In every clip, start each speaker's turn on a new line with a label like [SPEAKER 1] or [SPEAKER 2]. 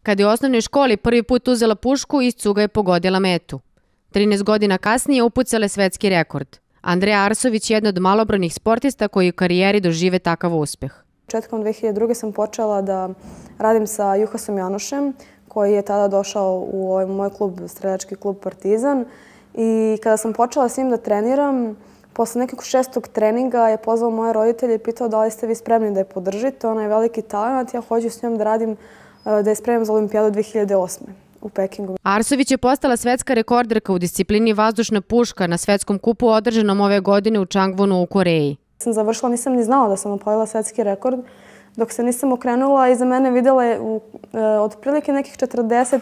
[SPEAKER 1] Kada je u osnovnoj školi prvi put uzela pušku, iz cuga je pogodila metu. 13 godina kasnije upucala je svetski rekord. Andreja Arsović je jedna od malobrojnih sportista koji u karijeri dožive takav uspeh.
[SPEAKER 2] Početkom 2002. sam počela da radim sa Juhasom Janušem, koji je tada došao u moj klub, streljački klub Partizan. I kada sam počela s njim da treniram, posle nekog 6. treninga je pozvao moje roditelje i pitao da li ste vi spremni da je podržite. Ona je veliki talent, ja hoću s njom da radim, da je spremim za olimpijadu 2008. u Pekingu.
[SPEAKER 1] Arsović je postala svetska rekorderka u disciplini vazdušna puška na svetskom kupu održanom ove godine u Changwonu u Koreji.
[SPEAKER 2] Sam završila, nisam ni znala da sam opalila svetski rekord. Dok se nisam okrenula, iza mene videla je otprilike nekih 40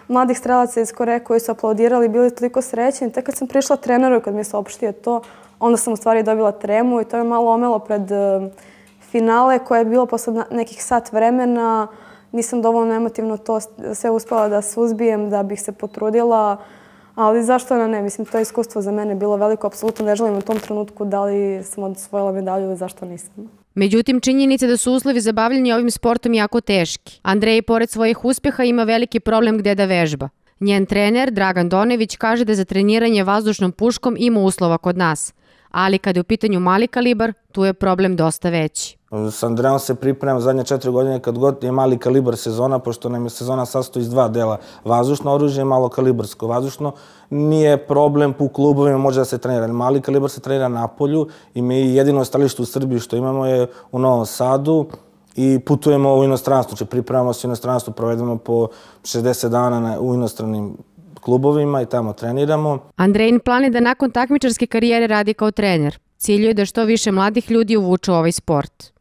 [SPEAKER 2] mladih strelaca iz Koreje koji su aplaudirali, bili toliko srećni. Tek kad sam prišla treneru, kad mi je saopštio to, onda sam u stvari dobila tremu i to je malo omelo pred finale koje je bilo posle nekih sat vremena. Nisam dovoljno emotivno to sve uspela da suzbijem, da bih se potrudila, ali zašto ne? Mislim, to je iskustvo za mene bilo veliko. Apsolutno ne želim u tom trenutku da li sam osvojila medalju ili zašto nisam.
[SPEAKER 1] Međutim, činjenica da su uslovi za bavljanje ovim sportom jako teški. Andreja, pored svojih uspeha, ima veliki problem gde da vežba. Njen trener, Dragan Donević, kaže da za treniranje vazdušnom puškom ima uslova kod nas. Ali kada je u pitanju mali kalibar, tu je problem dosta veći.
[SPEAKER 3] S Andrejom se pripremam zadnje 4 godine kad god je mali kalibar sezona, pošto nam je sezona sastoji iz 2 dela. Vazdušno oružje i malo kalibarsko. Vazdušno nije problem u klubovima, može da se trenira. Mali kalibar se trenira na polju i mi jedino stalište u Srbiji što imamo je u Novom Sadu i putujemo u inostranstvo. Znači pripremamo se u inostranstvu, provedemo po 60 dana u inostranim klubovima i tamo treniramo.
[SPEAKER 1] Andrejin plan je da nakon takmičarske karijere radi kao trener. Cilj je da što više mladih ljudi uvuče u ovaj sport.